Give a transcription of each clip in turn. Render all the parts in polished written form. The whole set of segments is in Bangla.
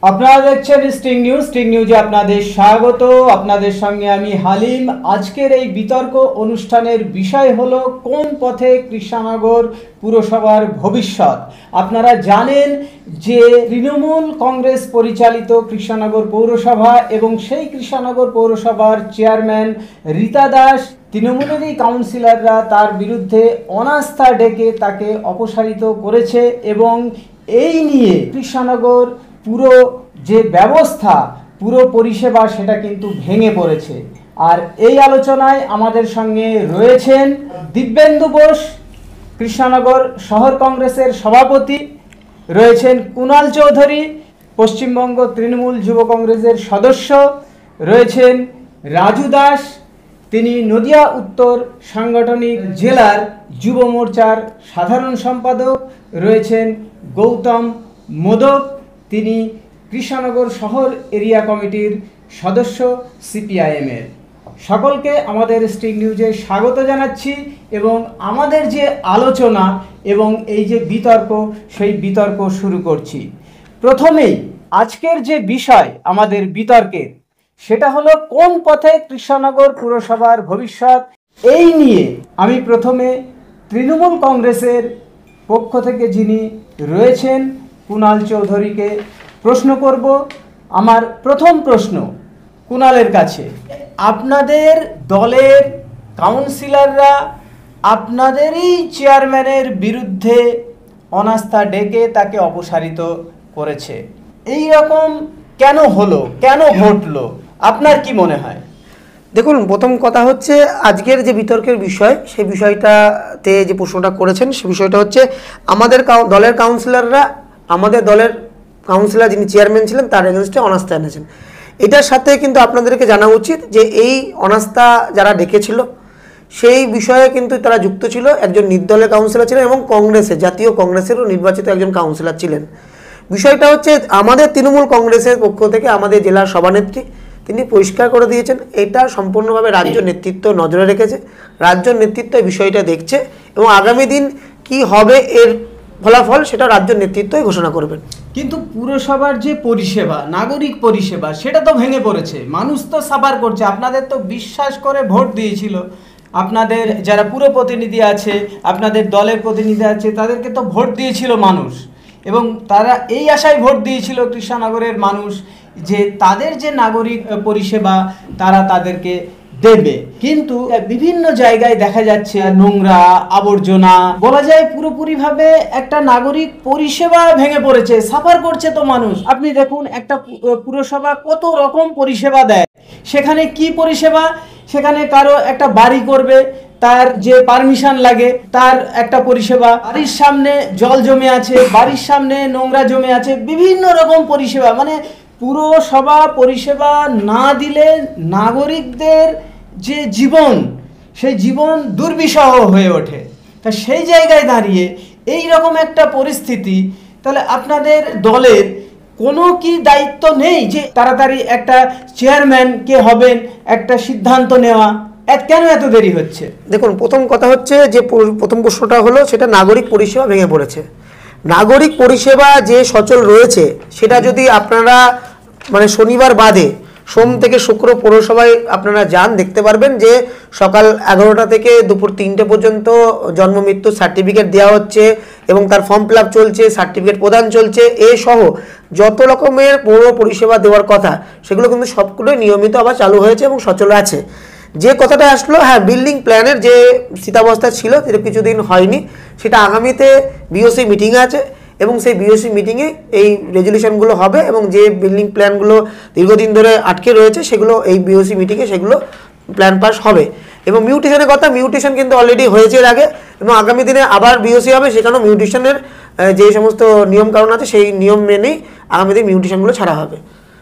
আপনারা দেখছেন স্টিং নিউজে আপনাদের স্বাগত। আপনাদের সঙ্গে আমি হালিম। আজকের এই বিতর্ক অনুষ্ঠানের বিষয় হলো কোন পথে কৃষ্ণনগর পুরসভার ভবিষ্যৎ। আপনারা জানেন যে তৃণমূল কংগ্রেস পরিচালিত কৃষ্ণনগর পৌরসভা এবং সেই কৃষ্ণনগর পৌরসভার চেয়ারম্যান রীতা দাস, তৃণমূলেরই কাউন্সিলররা তার বিরুদ্ধে অনাস্থা ডেকে তাকে অপসারিত করেছে এবং এই নিয়ে কৃষ্ণনগর পুরো যে ব্যবস্থা, পুরো পরিষেবা সেটা কিন্তু ভেঙে পড়েছে। আর এই আলোচনায় আমাদের সঙ্গে রয়েছেন দিব্যেন্দু বোস, কৃষ্ণনগর শহর কংগ্রেসের সভাপতি, রয়েছেন কুণাল চৌধুরী, পশ্চিমবঙ্গ তৃণমূল যুব কংগ্রেসের সদস্য, রয়েছেন রাজু দাস, তিনি নদিয়া উত্তর সাংগঠনিক জেলার যুব মোর্চার সাধারণ সম্পাদক, রয়েছেন গৌতম মোদক, তিনি কৃষ্ণনগর শহর এরিয়া কমিটির সদস্য সিপিআইএমের। সকলকে আমাদের স্টিং নিউজে স্বাগত জানাচ্ছি এবং আমাদের যে আলোচনা এবং এই যে বিতর্ক, সেই বিতর্ক শুরু করছি। প্রথমেই আজকের যে বিষয় আমাদের বিতর্কের, সেটা হলো কোন পথে কৃষ্ণনগর পুরসভার ভবিষ্যৎ। এই নিয়ে আমি প্রথমে তৃণমূল কংগ্রেসের পক্ষ থেকে যিনি রয়েছেন কুণাল চৌধুরীকে প্রশ্ন করব। আমার প্রথম প্রশ্ন কুণালের কাছে, আপনাদের দলের কাউন্সিলররা আপনাদেরই চেয়ারম্যানের বিরুদ্ধে অনাস্থা ডেকে তাকে অপসারিত করেছে, এই রকম কেন হলো, কেন ঘটলো, আপনার কি মনে হয়? দেখুন, প্রথম কথা হচ্ছে আজকের যে বিতর্কের বিষয়, সেই বিষয়টাতে যে প্রশ্নটা করেছেন সে বিষয়টা হচ্ছে আমাদের দলের কাউন্সিলররা আমাদের দলের কাউন্সিলর যিনি চেয়ারম্যান ছিলেন তার এগেনস্টে অনাস্থা এনেছেন। এটার সাথে কিন্তু আপনাদেরকে জানা উচিত যে এই অনাস্থা যারা ডেকেছিল সেই বিষয়ে কিন্তু তারা যুক্ত ছিল, একজন নির্দলের কাউন্সিলর ছিলেন এবং কংগ্রেসের, জাতীয় কংগ্রেসেরও নির্বাচিত একজন কাউন্সিলর ছিলেন। বিষয়টা হচ্ছে আমাদের তৃণমূল কংগ্রেসের পক্ষ থেকে আমাদের জেলার সভানেত্রী তিনি পরিষ্কার করে দিয়েছেন, এটা সম্পূর্ণভাবে রাজ্য নেতৃত্ব নজরে রেখেছে, রাজ্য নেতৃত্ব এই বিষয়টা দেখছে এবং আগামী দিন কি হবে এর ফলাফল সেটা রাজ্য নেতৃত্বই ঘোষণা করবেন। কিন্তু পুরসভার যে পরিষেবা, নাগরিক পরিষেবা, সেটা তো ভেঙে পড়েছে, মানুষ তো সাফার করছে। আপনাদের তো বিশ্বাস করে ভোট দিয়েছিল, আপনাদের যারা পুর প্রতিনিধি আছে, আপনাদের দলের প্রতিনিধি আছে, তাদেরকে তো ভোট দিয়েছিল মানুষ এবং তারা এই আশায় ভোট দিয়েছিল কৃষ্ণনগরের মানুষ যে তাদের যে নাগরিক পরিষেবা তারা তাদেরকে দেবে। কিন্তু বিভিন্ন জায়গায় দেখা যাচ্ছে নোংরা আবর্জনা, বলা যায় পুরোপুরিভাবে একটা নাগরিক পরিষেবা ভেঙে পড়েছে, সাফার করছে তো মানুষ। আপনি দেখুন একটা পুরসভা কত রকম পরিষেবা দেয়, সেখানে কি পরিষেবা, সেখানে কারো একটা বাড়ি করবে, তার যে পারমিশন লাগে তার একটা পরিষেবা, বাড়ির সামনে জল জমে আছে, বাড়ির সামনে নোংরা জমে আছে, বিভিন্ন রকম পরিষেবা। মানে পুরসভা পরিষেবা না দিলে নাগরিকদের যে জীবন, সেই জীবন দুর্বিষহ হয়ে ওঠে। তা সেই জায়গায় দাঁড়িয়ে এই রকম একটা পরিস্থিতি, তাহলে আপনাদের দলের কোনো কি দায়িত্ব নেই যে তাড়াতাড়ি একটা চেয়ারম্যান কে হবেন একটা সিদ্ধান্ত নেওয়া? কেন এত দেরি হচ্ছে? দেখুন, প্রথম কথা হচ্ছে যে প্রথম প্রশ্নটা হলো সেটা নাগরিক পরিষেবা ভেঙে পড়েছে। নাগরিক পরিষেবা যে সচল রয়েছে সেটা যদি আপনারা মানে শনিবার বাদে সোম থেকে শুক্র পৌরসভায় আপনারা যান, দেখতে পারবেন যে সকাল 11টা থেকে দুপুর 3টে পর্যন্ত জন্ম মৃত্যু সার্টিফিকেট দেওয়া হচ্ছে এবং তার ফর্ম ফিল আপ চলছে, সার্টিফিকেট প্রদান চলছে, এ সহ যত রকমের পৌর পরিষেবা দেওয়ার কথা সেগুলো কিন্তু সবগুলোই নিয়মিত আবার চালু হয়েছে এবং সচল আছে। যে কথাটা আসলো, হ্যাঁ, বিল্ডিং প্ল্যানের যে স্থিতাবস্থা ছিল যেটা কিছুদিন হয়নি, সেটা আগামীতে বিওসি মিটিংয়ে আছে এবং সেই বিওসি মিটিংয়ে এই রেজলিউশনগুলো হবে এবং যে বিল্ডিং প্ল্যানগুলো দীর্ঘদিন ধরে আটকে রয়েছে সেগুলো এই বিওসি মিটিংয়ে সেগুলো প্ল্যান পাস হবে। এবং মিউটেশনের কথা, মিউটেশন কিন্তু অলরেডি হয়েছে এর আগে এবং আগামী দিনে আবার বিওসি হবে, সেখানেও মিউটেশনের যে সমস্ত নিয়মকানুন আছে সেই নিয়ম মেনেই আগামী দিন মিউটেশনগুলো ছাড়া হবে।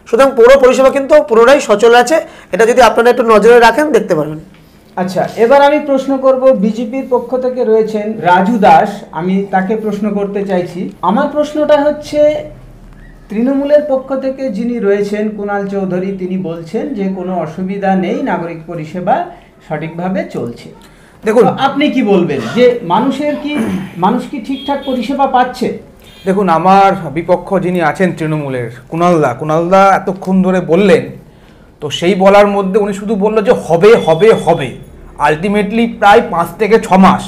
সুতরাং পৌর পরিষেবা কিন্তু পুরোটাই সচল আছে, এটা যদি আপনারা একটু নজরে রাখেন দেখতে পারবেন। আচ্ছা, এবার আমি প্রশ্ন করব, বিজেপির পক্ষ থেকে রয়েছেন রাজু দাস, আমি তাকে প্রশ্ন করতে চাইছি। আমার প্রশ্নটা হচ্ছে, তৃণমূলের পক্ষ থেকে যিনি রয়েছেন কুণাল চৌধুরী, তিনি বলছেন যে কোনো অসুবিধা নেই, নাগরিক পরিষেবা সঠিকভাবে চলছে। দেখুন, আপনি কি বলবেন যে মানুষ কি ঠিকঠাক পরিষেবা পাচ্ছে? দেখুন, আমার বিপক্ষ যিনি আছেন তৃণমূলের কুণালদা এতক্ষণ ধরে বললেন, তো সেই বলার মধ্যে উনি শুধু বললো যে হবে হবে হবে। আলটিমেটলি প্রায় 5 থেকে 6 মাস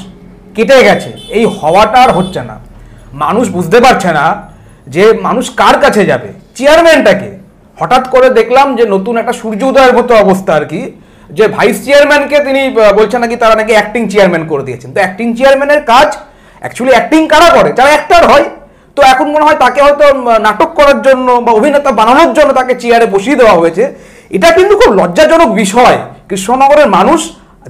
কেটে গেছে, এই হওয়াটা আর হচ্ছে না। মানুষ বুঝতে পারছে না যে মানুষ কার কাছে যাবে, চেয়ারম্যানটাকে। হঠাৎ করে দেখলাম যে নতুন একটা সূর্য উদয়ের মতো অবস্থা আর কি, যে ভাইস চেয়ারম্যানকে তিনি বলছেন নাকি তারা নাকি অ্যাক্টিং চেয়ারম্যান করে দিয়েছেন। তো অ্যাক্টিং চেয়ারম্যানের কাজ অ্যাকচুয়ালি অ্যাক্টিং কারা করে, যারা অ্যাক্টর হয়। তো এখন মনে হয় তাকে হয়তো নাটক করার জন্য বা অভিনেতা বানানোর জন্য তাকে চেয়ারে বসিয়ে দেওয়া হয়েছে। এটা কিন্তু খুব লজ্জাজনক বিষয়। কৃষ্ণনগরের মানুষ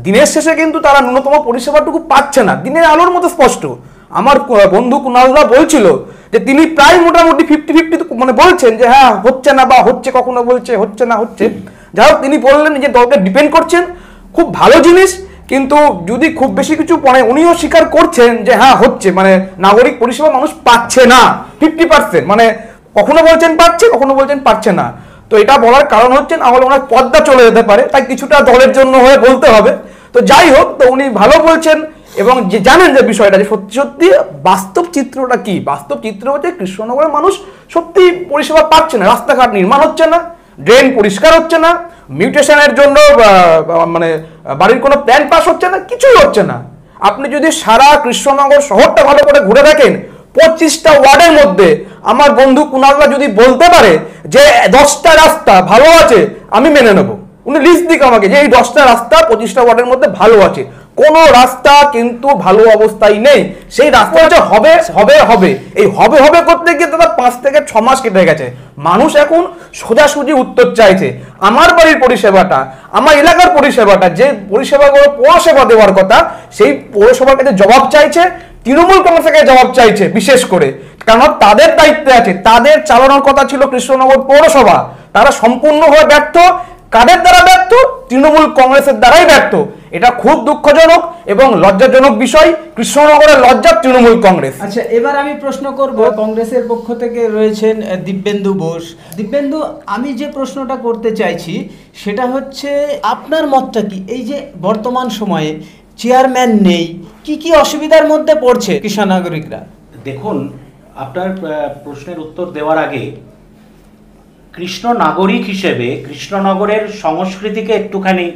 দিনের শেষে কিন্তু তারা ন্যূনতম পরিষেবাটুকু পাচ্ছে না, দিনের আলোর মতো স্পষ্ট। আমার বন্ধু কুণালদা বলছিল যে তিনি প্রায় মোটামুটি 50-50 মানে বলছেন যে হ্যাঁ হচ্ছে না বা হচ্ছে, কখনো বলছে হচ্ছে না হচ্ছে। যাই হোক, তিনি বললেন যে দলকে ডিপেন্ড করছেন, খুব ভালো জিনিস। কিন্তু যদি খুব বেশি কিছু পড়ে, উনিও স্বীকার করছেন যে হ্যাঁ হচ্ছে, মানে নাগরিক পরিষেবা মানুষ পাচ্ছে না 50%, মানে কখনো বলছেন পাচ্ছে, কখনো বলছেন পাচ্ছে না। তো এটা বলার কারণ হচ্ছে না হলে ওনার পদ্মা চলে যেতে পারে, তাই কিছুটা দলের জন্য হয়ে বলতে হবে। তো যাই হোক, তো উনি ভালো বলছেন এবং যে জানেন যে বিষয়টা যে সত্যি সত্যি বাস্তব চিত্রটা কি। বাস্তব চিত্র হচ্ছে কৃষ্ণনগরের মানুষ সত্যি পরিষেবা পাচ্ছে না, রাস্তাঘাট নির্মাণ হচ্ছে না, ড্রেন পরিষ্কার হচ্ছে না, মিউটেশনের জন্য মানে বাড়ির কোনো প্ল্যান পাস হচ্ছে না, কিছুই হচ্ছে না। আপনি যদি সারা কৃষ্ণনগর শহরটা ভালো করে ঘুরে দেখেন, 25টা ওয়ার্ডের মধ্যে আমার বন্ধু কুণালদা যদি বলতে পারে যে 10টা রাস্তা ভালো আছে, আমি মেনে নেব। উনি লিস্ট দিক আমাকে যে এই 10টা রাস্তা 25টা ওয়ার্ডের মধ্যে ভালো আছে। কোনো রাস্তা কিন্তু ভালো অবস্থায় নেই। সেই রাস্তা হচ্ছে হবে হবে হবে। এই হবে হবে করতে গিয়ে দাদা 5 থেকে 6 মাস কেটে গেছে। মানুষ এখন সোজাসুজি উত্তর চাইছে। আমার বাড়ির পরিষেবাটা, আমার এলাকার পরিষেবাটা, যে পরিষেবাগুলো পৌরসভা দেওয়ার কথা, সেই পৌরসভার কাছে জবাব চাইছে, তৃণমূল কংগ্রেসের কাছে জবাব চাইছে বিশেষ করে। কারণ তাদের দায়িত্বে আছে, তাদের চালানোর কথা ছিল কৃষ্ণনগর পৌরসভা, তারা সম্পূর্ণভাবে ব্যর্থ। কাদের দ্বারা ব্যর্থ? তৃণমূল কংগ্রেসের দ্বারাই ব্যর্থ। এটা খুব দুঃখজনক এবং লজ্জাজনক বিষয়। কৃষ্ণনগরের লজ্জা তৃণমূল কংগ্রেস। আচ্ছা, এবার আমি প্রশ্ন করব, কংগ্রেসের পক্ষ থেকে রয়েছেন দিব্যেন্দু বোস। দিব্যেন্দু, আমি যে প্রশ্নটা করতে চাইছি সেটা হচ্ছে আপনার মতটা কি, এই যে বর্তমান সময়ে চেয়ারম্যান নেই, কি কি অসুবিধার মধ্যে পড়ছে কৃষ্ণ নাগরিকরা? দেখুন, আপনার প্রশ্নের উত্তর দেওয়ার আগে কৃষ্ণ নাগরিক হিসেবে কৃষ্ণনগরের সংস্কৃতিকে একটুখানি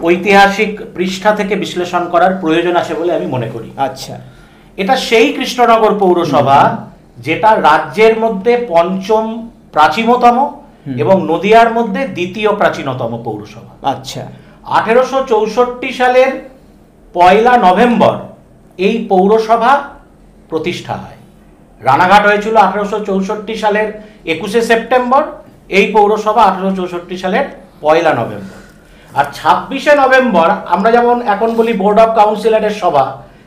ঐতিহাসিক পৃষ্ঠা থেকে বিশ্লেষণ করার প্রয়োজন আছে বলে আমি মনে করি। আচ্ছা, এটা সেই কৃষ্ণনগর পৌরসভা যেটা রাজ্যের মধ্যে 5ম প্রাচীনতম এবং নদিয়ার মধ্যে 2য় প্রাচীনতম পৌরসভা। আচ্ছা, 1864 সালের 1 নভেম্বর এই পৌরসভা প্রতিষ্ঠা হয়। রানাঘাট হয়েছিল 1864 সালের 21 সেপ্টেম্বর, এই পৌরসভা 1864 সালের 1 নভেম্বর। আর 26 নভেম্বর আমরা যেমন এখন বলি বোর্ড অফ কাউন্সিলরের সভা,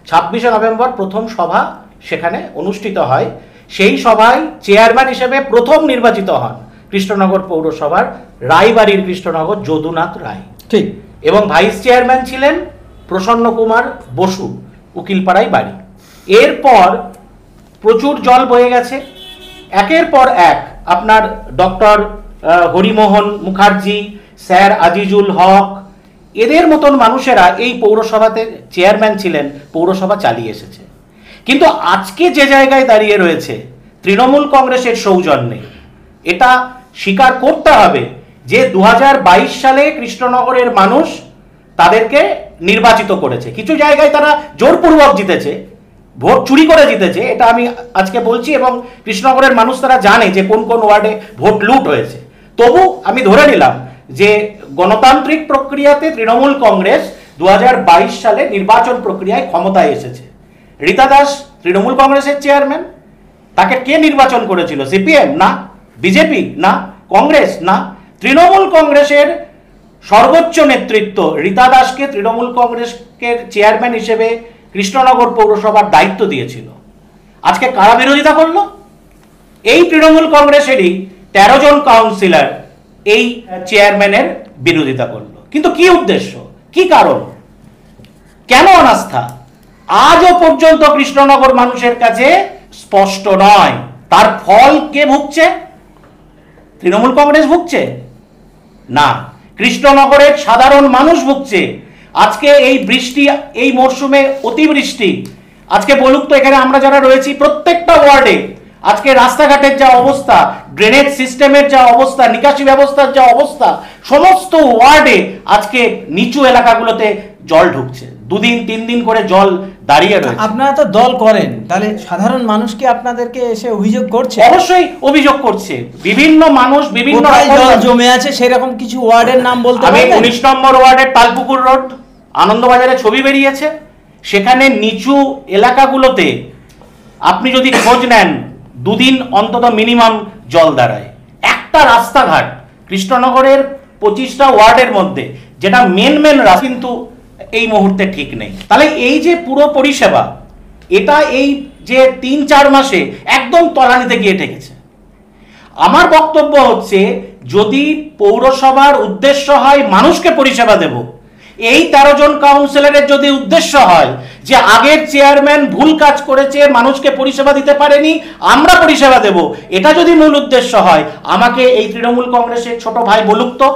26 নভেম্বর প্রথম সভা সেখানে অনুষ্ঠিত হয়। সেই সভায় চেয়ারম্যান হিসেবে প্রথম নির্বাচিত হন কৃষ্ণনগর পৌরসভার রায়বাড়ির কৃষ্ণনগর যদুনাথ রায়, ঠিক। এবং ভাইস চেয়ারম্যান ছিলেন প্রসন্ন কুমার বসু, উকিলপাড়ায় বাড়ি। এরপর প্রচুর জল বয়ে গেছে, একের পর এক আপনার ডক্টর হরিমোহন মুখার্জি, স্যার আজিজুল হক, এদের মতন মানুষেরা এই পৌরসভাতে চেয়ারম্যান ছিলেন, পৌরসভা চালিয়ে এসেছে। কিন্তু আজকে যে জায়গায় দাঁড়িয়ে রয়েছে তৃণমূল কংগ্রেসের সৌজন্যে, এটা স্বীকার করতে হবে যে 2022 সালে কৃষ্ণনগরের মানুষ তাদেরকে নির্বাচিত করেছে। কিছু জায়গায় তারা জোরপূর্বক জিতেছে, ভোট চুরি করে জিতেছে, এটা আমি আজকে বলছি, এবং কৃষ্ণনগরের মানুষ তারা জানে যে কোন কোন ওয়ার্ডে ভোট লুট হয়েছে। তবু আমি ধরে নিলাম যে গণতান্ত্রিক প্রক্রিয়াতে তৃণমূল কংগ্রেস 2022 সালে নির্বাচন প্রক্রিয়ায় ক্ষমতায় এসেছে। রীতা দাস তৃণমূল কংগ্রেসের চেয়ারম্যান, তাকে কে নির্বাচন করেছিল? সিপিএম না, বিজেপি না, কংগ্রেস না, তৃণমূল কংগ্রেসের সর্বোচ্চ নেতৃত্ব রীতা দাসকে তৃণমূল কংগ্রেসের চেয়ারম্যান হিসেবে কৃষ্ণনগর পৌরসভার দায়িত্ব দিয়েছিল। আজকে কারা বিরোধিতা করলো? এই তৃণমূল কংগ্রেসেরই 13 জন কাউন্সিলর এই চেয়ারম্যানের বিরোধিতা করলো। কিন্তু কি উদ্দেশ্য, কি কারণ, কেন অনাস্থা, আজও পর্যন্ত কৃষ্ণনগর মানুষের কাছে স্পষ্ট নয়। তার ফল কে ভুগছে? তৃণমূল কংগ্রেস ভুগছে না, কৃষ্ণনগরের সাধারণ মানুষ ভুগছে। আজকে এই বৃষ্টি, এই মরশুমে অতিবৃষ্টি, আজকে বলুক তো, এখানে আমরা যারা রয়েছি প্রত্যেকটা ওয়ার্ডে আজকে রাস্তাঘাটের যা অবস্থা, ড্রেনেজ সিস্টেমের যা অবস্থা, নিকাশি ব্যবস্থার যা অবস্থা, সমস্ত ওয়ার্ডে আজকে নিচু এলাকাগুলোতে জল ঢুকছে, 2 দিন 3 দিন করে জল দাঁড়িয়ে রয়েছে। আপনারা তো দল করেন, তাহলে সাধারণ মানুষ কি আপনাদেরকে এসে অভিযোগ করছে? অবশ্যই অভিযোগ করছে, বিভিন্ন মানুষ বিভিন্ন কোথায় জল রকম। জমে আছে সেরকম কিছু ওয়ার্ডের নাম বলতে আমি পারবেন? 19 নম্বর ওয়ার্ডের তালপুকুর রোড, আনন্দবাজারে ছবি বেরিয়েছে, সেখানে নিচু এলাকাগুলোতে আপনি যদি খোঁজ নেন 2 দিন অন্তত মিনিমাম জল দাঁড়ায়। একটা রাস্তাঘাট কৃষ্ণনগরের 25টা ওয়ার্ডের মধ্যে, যেটা মেন রাস্তা, কিন্তু এই মুহূর্তে ঠিক নেই। তাহলে এই যে পুরো পরিষেবা, এটা এই যে 3-4 মাসে একদম তলানিতে গিয়ে ঠেকেছে। আমার বক্তব্য হচ্ছে, যদি পৌরসভার উদ্দেশ্য হয় মানুষকে পরিষেবা দেব, এই 13 জন কাউন্সিলরের যদি উদ্দেশ্য হয় যে আগের চেয়ারম্যান ভুল কাজ করেছে, মানুষকে পরিষেবা দিতে পারেনি, আমরা পরিষেবা দেব, এটা যদি মূল উদ্দেশ্য হয়, আমাকে এই তৃণমূল কংগ্রেসের ছোট ভাই বলুক তো,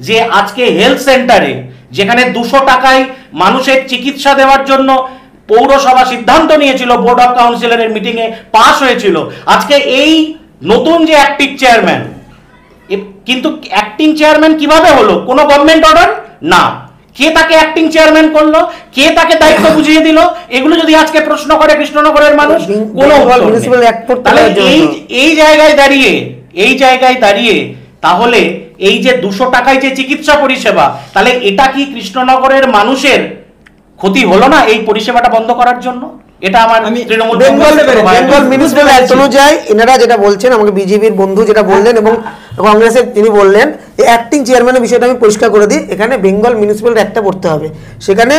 যে আজকে হেলথ সেন্টারে যেখানে 200 টাকায় মানুষের চিকিৎসা দেওয়ার জন্য পৌরসভা সিদ্ধান্ত নিয়েছিল, বোর্ড অফ কাউন্সিলরের মিটিংয়ে পাস হয়েছিল, আজকে এই নতুন যে অ্যাক্টিভ চেয়ারম্যান, কিন্তু অ্যাক্টিং চেয়ারম্যান কিভাবে হলো? কোনো গভর্নমেন্ট অর্ডার না। কে তাকে অ্যাক্টিং চেয়ারম্যান করলো? কে তাকে দায়িত্ব বুঝিয়ে দিল? এগুলো যদি আজকে প্রশ্ন করে কৃষ্ণনগরের মানুষ, কোনো উত্তর নেই। তাহলে এই জায়গায় দাঁড়িয়ে তাহলে এই যে 200 টাকায় যে চিকিৎসা পরিষেবা, তাহলে এটা কি কৃষ্ণনগরের মানুষের ক্ষতি হলো না এই পরিষেবাটা বন্ধ করার জন্য? এটা আমার তৃণমূল বেঙ্গল মিউনিসিপ্যাল অ্যাক্ট অনুযায়ী এনারা যেটা বলছেন, আমাকে বিজেপির বন্ধু যেটা বললেন এবং কংগ্রেসের তিনি বললেন, এই অ্যাক্টিং চেয়ারম্যানের বিষয়টা আমি পরিষ্কার করে দিই। এখানে বেঙ্গল মিউনিসিপ্যাল অ্যাক্টটা পড়তে হবে, সেখানে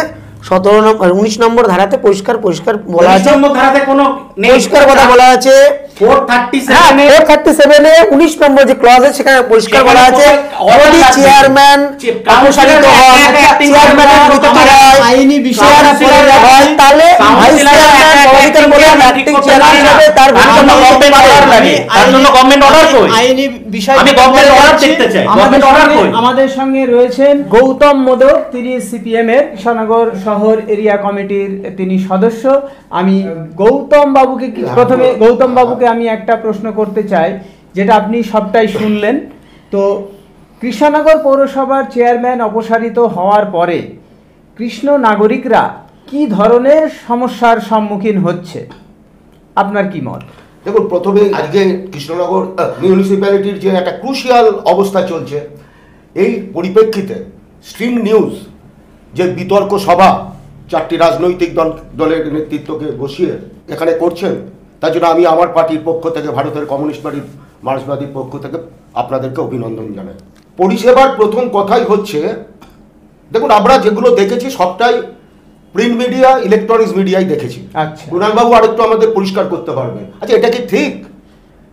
19 নম্বর ধারাতে পরিষ্কার বলা আছে, পরিষ্কার কথা বলা আছে। 437 এ 19 নম্বর যে ক্লজ আছে সেখানে পরিষ্কার বলা আছে, যদি চেয়ারম্যান অপসারিত হয়, চেয়ারম্যানের মৃত্যু হয়, আইনি বিষয় হয়, তাহলে ভাইস চেয়ারম্যান পদত্যাগ বলে অ্যাক্টিং চেয়ারম্যান হিসেবে তার ভূমিকা পালন করতে পারে। তার জন্য গভর্নমেন্ট অর্ডার কই? আইনি বিষয় আমি গভর্নমেন্ট অর্ডার দেখতে চাই। গভর্নমেন্ট অর্ডার কই? আমাদের সঙ্গে রয়েছেন গৌতম মোদক, তিনি সিপিএম এর কৃষ্ণনগর শহর এরিয়া কমিটির তিনি সদস্য। আমি গৌতম বাবুকে আমি একটা প্রশ্ন করতে চাই, যেটা আপনি সবটাই শুনলেন। তো কৃষ্ণনগর পৌরসভার চেয়ারম্যান অপসারিত হওয়ার পরে কৃষ্ণ নাগরিকরা কি ধরনের সমস্যার সম্মুখীন হচ্ছে, আপনার কি মত? দেখুন, প্রথমে আজকে কৃষ্ণনগর মিউনিসিপ্যালিটির যে একটা ক্রুশিয়াল অবস্থা চলছে, এই পরিপ্রেক্ষিতে স্ট্রিং নিউজ যে বিতর্ক সভা 4টি রাজনৈতিক দলের নেতৃত্বকে বসিয়ে এখানে করছেন, তার জন্য আমি আমার পার্টির পক্ষ থেকে, ভারতের কমিউনিস্ট পার্টির মার্ক্সবাদীর পক্ষ থেকে আপনাদেরকে অভিনন্দন জানাই। পরিষেবার প্রথম কথাই হচ্ছে, দেখুন আমরা যেগুলো দেখেছি সবটাই প্রিন্ট মিডিয়া, ইলেকট্রনিক্স মিডিয়ায় দেখেছি। আচ্ছা, কুণালবাবু আরেকটু আমাদের পরিষ্কার করতে পারবেন। আচ্ছা, এটা কি ঠিক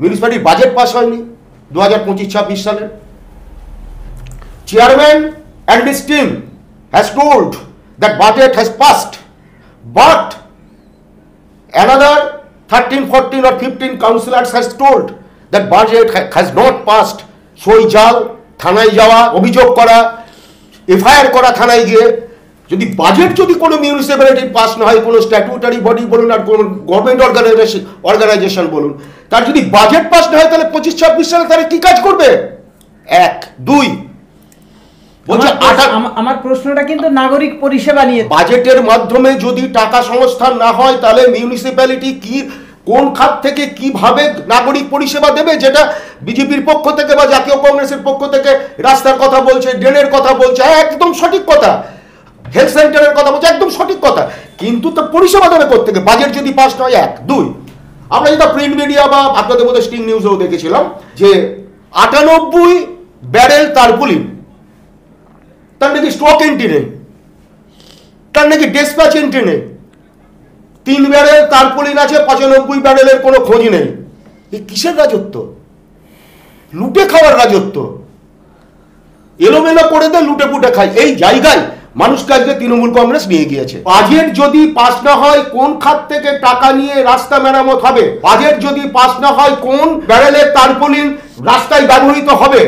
মিউনিসিপ্যালিটির বাজেট পাস হয়নি 2025-26 সালের? Chairman and his team has told that budget has passed, but another 13, 14 or 15 councillors has told that budget has not passed. সই জাল, থানায় যাওয়া, অভিযোগ করা, এফআইআর করা থানায় গিয়ে। যদি বাজেট যদি কোনো মিউনিসিপ্যালিটির পাস না হয়, কোনো স্ট্যাটুটারি বডি বলুন আর কোনো গভর্নমেন্ট অর্গানাইজেশন বলুন, তার যদি বাজেট পাস না হয়, তাহলে 25-26 সালে তারা কি কাজ করবে? 1, 2 আমার প্রশ্নটা কিন্তু নাগরিক পরিষেবা নিয়ে। বাজেটের মাধ্যমে যদি টাকা সংস্থান না হয়, তাহলে মিউনিসিপ্যালিটি কি কোন খাত থেকে কিভাবে নাগরিক পরিষেবা দেবে? যেটা বিজেপির পক্ষ থেকে বা জাতীয় কংগ্রেসের পক্ষ থেকে রাস্তার কথা বলছে, ড্রেনের কথা বলছে, একদম সঠিক কথা, হেলথ সেন্টারের কথা বলছে, একদম সঠিক কথা, কিন্তু তো পরিষেবা দেবে কোত্থেকে? বাজেট যদি পাস নয়। 1, 2 আমরা যেটা প্রিন্ট মিডিয়া বা আপনাদের মধ্যে স্টিং নিউজেও দেখেছিলাম যে 98 ব্যারেল তারপুলিন, তার নাকি স্টক এন্ট্রি নেই, তার নাকি ডেসপ্যাচ এন্ট্রি নেই। 3 ব্যারেল তারপুলিন আছে, 95 ব্যারেলের কোনো খোঁজ নেই। এই কিসের রাজত্ব? লুটে খাওয়ার রাজত্ব। এলোমেলো করে দেয়, লুটে পুটে খায়। এই জায়গায় মানুষকে আজকে তৃণমূল কংগ্রেস নিয়ে গিয়েছে। বাজেট যদি পাস না হয়, কোন খাত থেকে টাকা নিয়ে রাস্তা মেরামত হবে? বাজেট যদি পাস না হয়, কোন ব্যারেলের তারপুলিন রাস্তায় ব্যবহৃত হবে?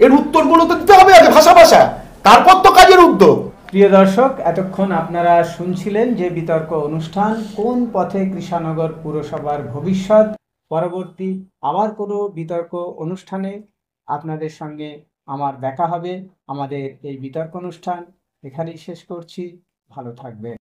এর উত্তরগুলো তো দিতে হবে আগে, ভাষা, তারপর তো কাজের উদ্যোগ। প্রিয় দর্শক, এতক্ষণ আপনারা শুনছিলেন যে বিতর্ক অনুষ্ঠান কোন পথে কৃষ্ণনগর পুরসভার ভবিষ্যৎ। পরবর্তী আবার কোনো বিতর্ক অনুষ্ঠানে আপনাদের সঙ্গে আমার দেখা হবে। আমাদের এই বিতর্ক অনুষ্ঠান এখানেই শেষ করছি। ভালো থাকবেন।